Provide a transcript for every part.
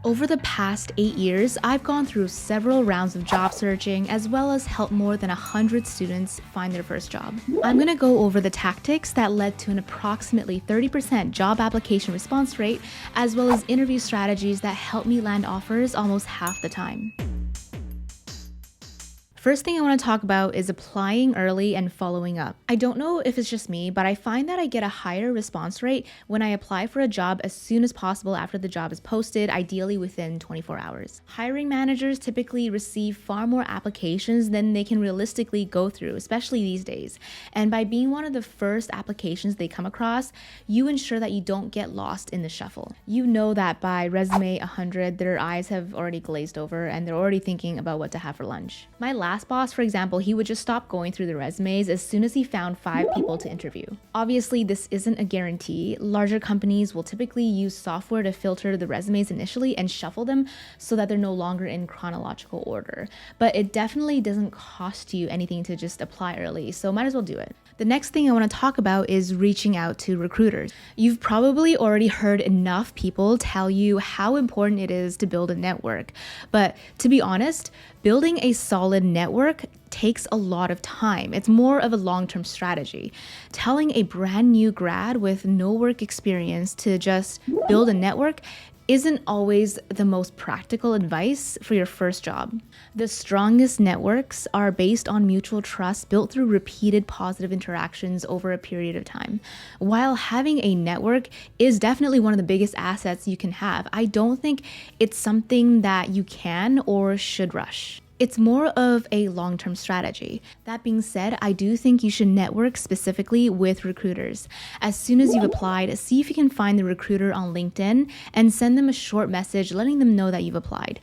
Over the past 8 years, I've gone through several rounds of job searching as well as helped more than 100 students find their first job. I'm going to go over the tactics that led to an approximately 30% job application response rate, as well as interview strategies that helped me land offers almost half the time. First thing I want to talk about is applying early and following up. I don't know if it's just me, but I find that I get a higher response rate when I apply for a job as soon as possible after the job is posted, ideally within 24 hours. Hiring managers typically receive far more applications than they can realistically go through, especially these days. And by being one of the first applications they come across, you ensure that you don't get lost in the shuffle. You know that by resume 100, their eyes have already glazed over and they're already thinking about what to have for lunch. My last boss, for example, he would just stop going through the resumes as soon as he found 5 people to interview. Obviously, this isn't a guarantee. Larger companies will typically use software to filter the resumes initially and shuffle them so that they're no longer in chronological order. But it definitely doesn't cost you anything to just apply early, so might as well do it. The next thing I want to talk about is reaching out to recruiters. You've probably already heard enough people tell you how important it is to build a network. But to be honest, building a solid network takes a lot of time. It's more of a long-term strategy. Telling a brand new grad with no work experience to just build a network isn't always the most practical advice for your first job. The strongest networks are based on mutual trust built through repeated positive interactions over a period of time. While having a network is definitely one of the biggest assets you can have, I don't think it's something that you can or should rush. It's more of a long-term strategy. That being said, I do think you should network specifically with recruiters. As soon as you've applied, see if you can find the recruiter on LinkedIn and send them a short message letting them know that you've applied.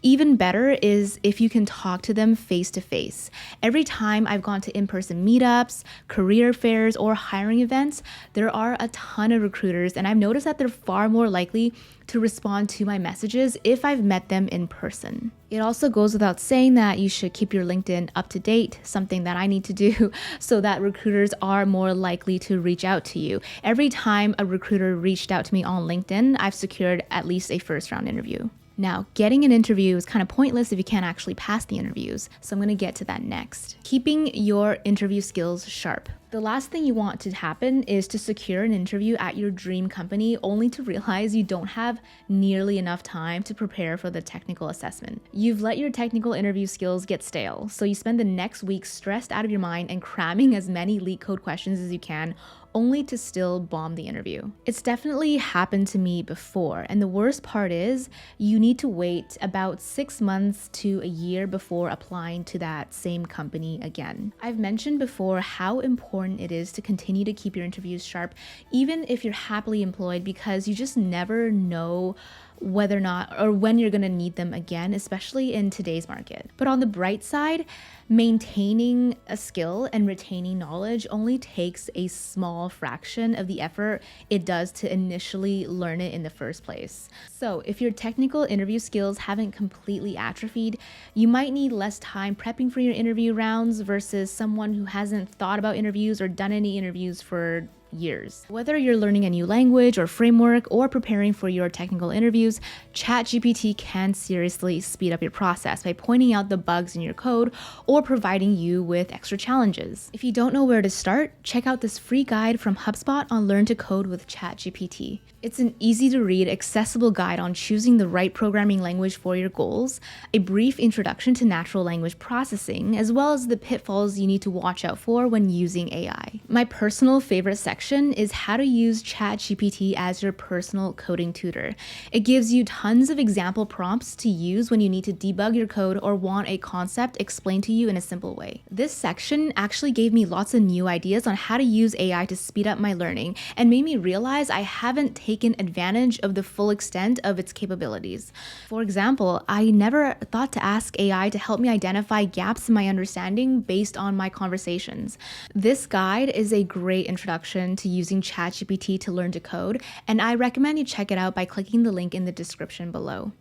Even better is if you can talk to them face to face. Every time I've gone to in-person meetups, career fairs, or hiring events, there are a ton of recruiters, and I've noticed that they're far more likely to respond to my messages if I've met them in person. It also goes without saying that you should keep your LinkedIn up to date, something that I need to do so that recruiters are more likely to reach out to you. Every time a recruiter reached out to me on LinkedIn, I've secured at least a first round interview. Now, getting an interview is kind of pointless if you can't actually pass the interviews, so I'm going to get to that next. Keeping your interview skills sharp. The last thing you want to happen is to secure an interview at your dream company only to realize you don't have nearly enough time to prepare for the technical assessment. You've let your technical interview skills get stale, so you spend the next week stressed out of your mind and cramming as many leak code questions as you can, only to still bomb the interview. It's definitely happened to me before, and the worst part is you need to wait about 6 months to a year before applying to that same company again. I've mentioned before how important it is to continue to keep your interviews sharp, even if you're happily employed, because you just never know whether or not or when you're going to need them again, especially in today's market. But on the bright side, maintaining a skill and retaining knowledge only takes a small fraction of the effort it does to initially learn it in the first place. So if your technical interview skills haven't completely atrophied, you might need less time prepping for your interview rounds versus someone who hasn't thought about interviews or done any interviews for years. Whether you're learning a new language or framework or preparing for your technical interviews, ChatGPT can seriously speed up your process by pointing out the bugs in your code or providing you with extra challenges. If you don't know where to start, check out this free guide from HubSpot on Learn to Code with ChatGPT. It's an easy-to-read, accessible guide on choosing the right programming language for your goals, a brief introduction to natural language processing, as well as the pitfalls you need to watch out for when using AI. My personal favorite section is how to use ChatGPT as your personal coding tutor. It gives you tons of example prompts to use when you need to debug your code or want a concept explained to you in a simple way. This section actually gave me lots of new ideas on how to use AI to speed up my learning and made me realize I haven't taken advantage of the full extent of its capabilities. For example, I never thought to ask AI to help me identify gaps in my understanding based on my conversations. This guide is a great introduction to using ChatGPT to learn to code, and I recommend you check it out by clicking the link in the description below.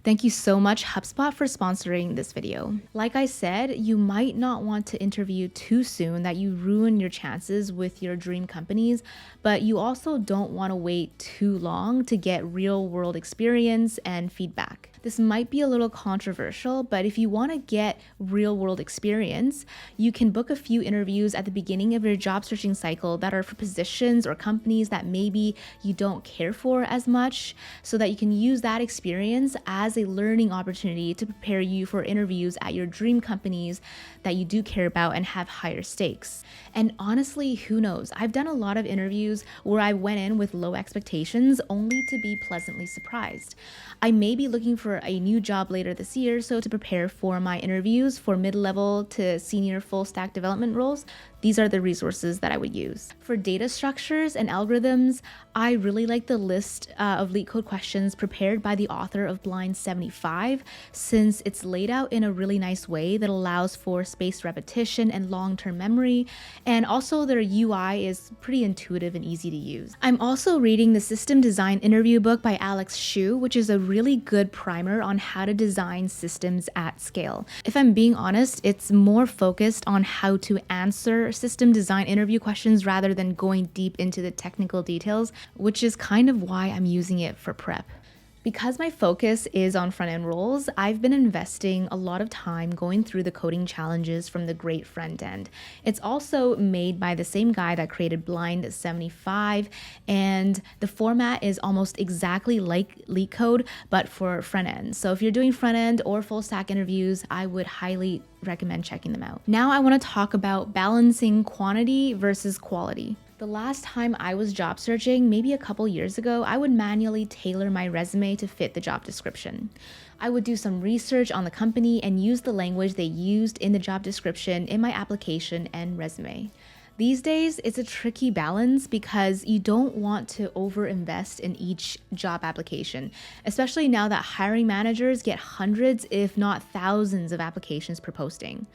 Thank you so much, HubSpot, for sponsoring this video. Like I said, you might not want to interview too soon that you ruin your chances with your dream companies, but you also don't want to wait too long to get real-world experience and feedback. This might be a little controversial, but if you want to get real-world experience, you can book a few interviews at the beginning of your job searching cycle that are for positions or companies that maybe you don't care for as much, so that you can use that experience as a learning opportunity to prepare you for interviews at your dream companies that you do care about and have higher stakes. And honestly, who knows? I've done a lot of interviews where I went in with low expectations only to be pleasantly surprised. I may be looking for a new job later this year, so to prepare for my interviews for mid-level to senior full stack development roles, these are the resources that I would use. For data structures and algorithms, I really like the list of LeetCode questions prepared by the author of Blind 75, since it's laid out in a really nice way that allows for spaced repetition and long-term memory, and also their UI is pretty intuitive and easy to use. I'm also reading the System Design Interview book by Alex Shu, which is a really good primer on how to design systems at scale. If I'm being honest, it's more focused on how to answer system design interview questions rather than going deep into the technical details, which is kind of why I'm using it for prep. Because my focus is on front-end roles, I've been investing a lot of time going through the coding challenges from the Great Front End. It's also made by the same guy that created Blind 75, and the format is almost exactly like LeetCode, but for front-end. So if you're doing front-end or full-stack interviews, I would highly recommend checking them out. Now I want to talk about balancing quantity versus quality. The last time I was job searching, maybe a couple years ago, I would manually tailor my resume to fit the job description. I would do some research on the company and use the language they used in the job description in my application and resume. These days, it's a tricky balance because you don't want to overinvest in each job application, especially now that hiring managers get hundreds, if not thousands, of applications per posting.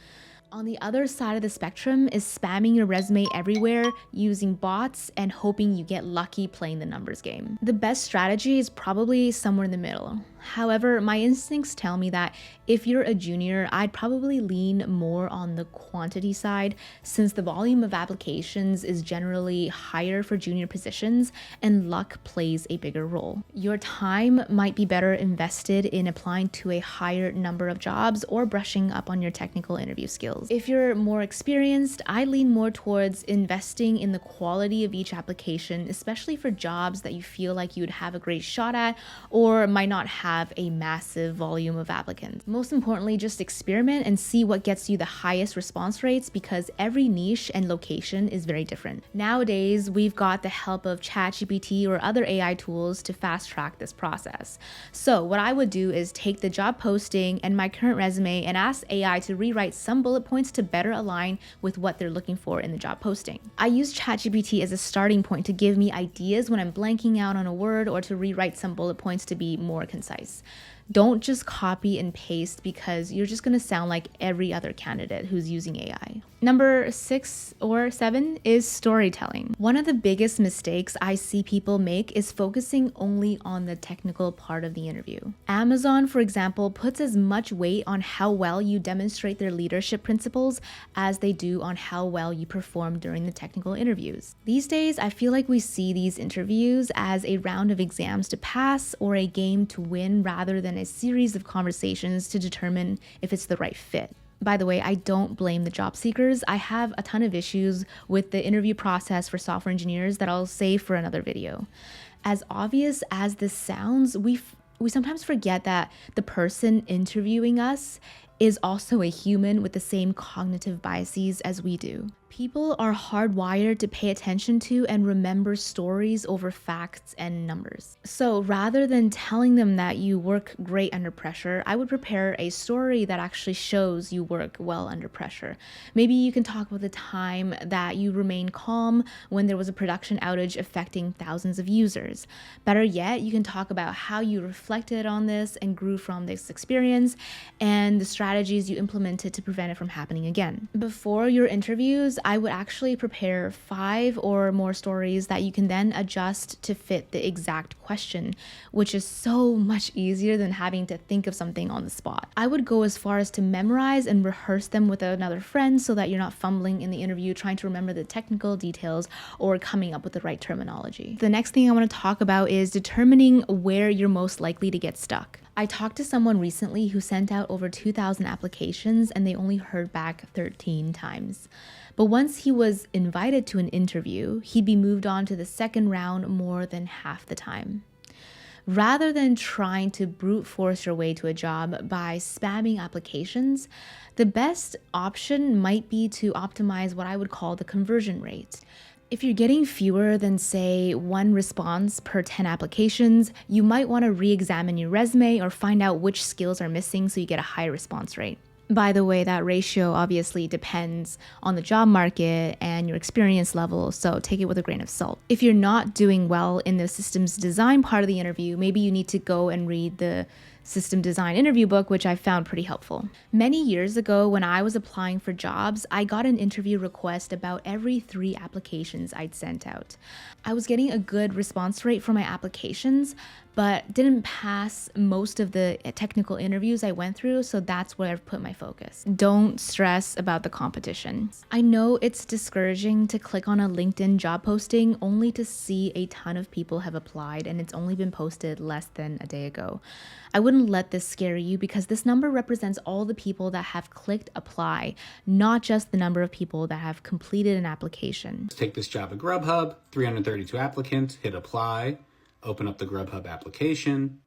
On the other side of the spectrum is spamming your resume everywhere, using bots, and hoping you get lucky playing the numbers game. The best strategy is probably somewhere in the middle. However, my instincts tell me that if you're a junior, I'd probably lean more on the quantity side, since the volume of applications is generally higher for junior positions and luck plays a bigger role. Your time might be better invested in applying to a higher number of jobs or brushing up on your technical interview skills. If you're more experienced, I lean more towards investing in the quality of each application, especially for jobs that you feel like you'd have a great shot at or might not have a massive volume of applicants. Most importantly, just experiment and see what gets you the highest response rates, because every niche and location is very different. Nowadays, we've got the help of ChatGPT or other AI tools to fast track this process. So what I would do is take the job posting and my current resume and ask AI to rewrite some bullet points to better align with what they're looking for in the job posting. I use ChatGPT as a starting point to give me ideas when I'm blanking out on a word, or to rewrite some bullet points to be more concise. Don't just copy and paste, because you're just going to sound like every other candidate who's using AI. Number 6 or 7 is storytelling. One of the biggest mistakes I see people make is focusing only on the technical part of the interview. Amazon, for example, puts as much weight on how well you demonstrate their leadership principles as they do on how well you perform during the technical interviews. These days, I feel like we see these interviews as a round of exams to pass or a game to win, rather than a series of conversations to determine if it's the right fit. By the way, I don't blame the job seekers. I have a ton of issues with the interview process for software engineers that I'll save for another video. As obvious as this sounds, we sometimes forget that the person interviewing us is also a human with the same cognitive biases as we do. People are hardwired to pay attention to and remember stories over facts and numbers. So rather than telling them that you work great under pressure, I would prepare a story that actually shows you work well under pressure. Maybe you can talk about the time that you remained calm when there was a production outage affecting thousands of users. Better yet, you can talk about how you reflected on this and grew from this experience, and the strategies you implemented to prevent it from happening again. Before your interviews, interviews, I would actually prepare 5 or more stories that you can then adjust to fit the exact question, which is so much easier than having to think of something on the spot. I would go as far as to memorize and rehearse them with another friend so that you're not fumbling in the interview trying to remember the technical details or coming up with the right terminology. The next thing I want to talk about is determining where you're most likely to get stuck. I talked to someone recently who sent out over 2,000 applications and they only heard back 13 times. But once he was invited to an interview, he'd be moved on to the second round more than half the time. Rather than trying to brute force your way to a job by spamming applications, the best option might be to optimize what I would call the conversion rate. If you're getting fewer than, say, 1 response per 10 applications, you might want to re-examine your resume or find out which skills are missing so you get a higher response rate. By the way, that ratio obviously depends on the job market and your experience level, so take it with a grain of salt. If you're not doing well in the systems design part of the interview, maybe you need to go and read the system design interview book, which I found pretty helpful. Many years ago, when I was applying for jobs, I got an interview request about every 3 applications I'd sent out. I was getting a good response rate for my applications, but didn't pass most of the technical interviews I went through, so that's where I've put my focus. Don't stress about the competition. I know it's discouraging to click on a LinkedIn job posting only to see a ton of people have applied and it's only been posted less than a day ago. I wouldn't let this scare you because this number represents all the people that have clicked apply, not just the number of people that have completed an application. Let's take this job at Grubhub, 332 applicants, hit apply. Open up the Grubhub application.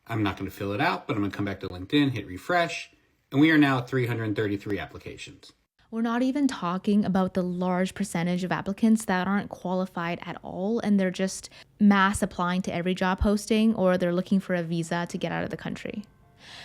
I'm not going to fill it out, but I'm going to come back to LinkedIn, hit refresh, and we are now at 333 applications. We're not even talking about the large percentage of applicants that aren't qualified at all, and they're just mass applying to every job posting, or they're looking for a visa to get out of the country.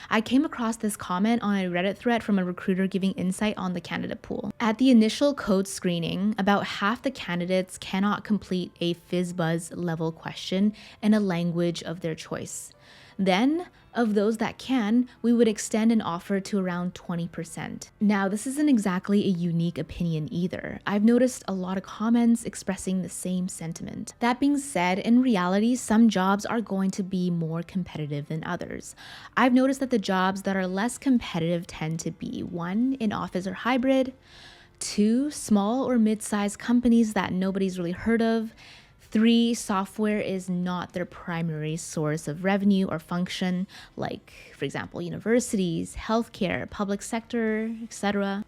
I came across this comment on a Reddit thread from a recruiter giving insight on the candidate pool. At the initial code screening, about half the candidates cannot complete a FizzBuzz level question in a language of their choice. Then, of those that can, we would extend an offer to around 20%. Now, this isn't exactly a unique opinion either. I've noticed a lot of comments expressing the same sentiment. That being said, in reality, some jobs are going to be more competitive than others. I've noticed that the jobs that are less competitive tend to be 1, in office or hybrid, 2, small or mid-sized companies that nobody's really heard of, 3, software is not their primary source of revenue or function, like, for example, universities, healthcare, public sector, etc.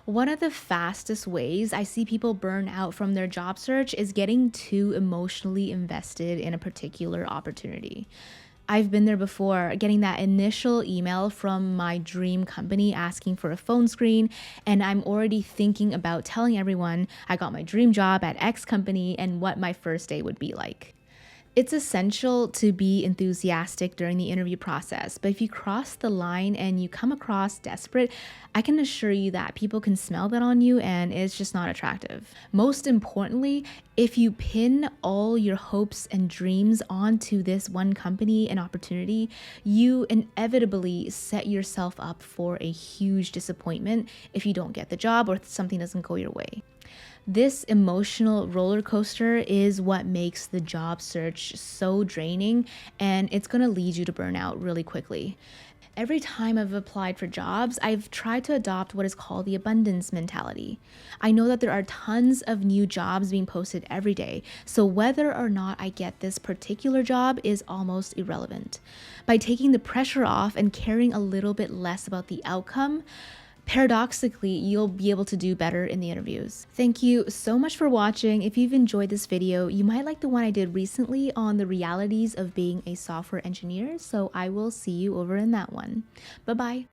One of the fastest ways I see people burn out from their job search is getting too emotionally invested in a particular opportunity. I've been there before, getting that initial email from my dream company asking for a phone screen, and I'm already thinking about telling everyone I got my dream job at X company and what my first day would be like. It's essential to be enthusiastic during the interview process, but if you cross the line and you come across desperate, I can assure you that people can smell that on you and it's just not attractive. Most importantly, if you pin all your hopes and dreams onto this one company and opportunity, you inevitably set yourself up for a huge disappointment if you don't get the job or something doesn't go your way. This emotional roller coaster is what makes the job search so draining, and it's going to lead you to burnout really quickly. Every time I've applied for jobs, I've tried to adopt what is called the abundance mentality. I know that there are tons of new jobs being posted every day, so whether or not I get this particular job is almost irrelevant. By taking the pressure off and caring a little bit less about the outcome, paradoxically, you'll be able to do better in the interviews. Thank you so much for watching. If you've enjoyed this video, you might like the one I did recently on the realities of being a software engineer, so I will see you over in that one. Bye-bye.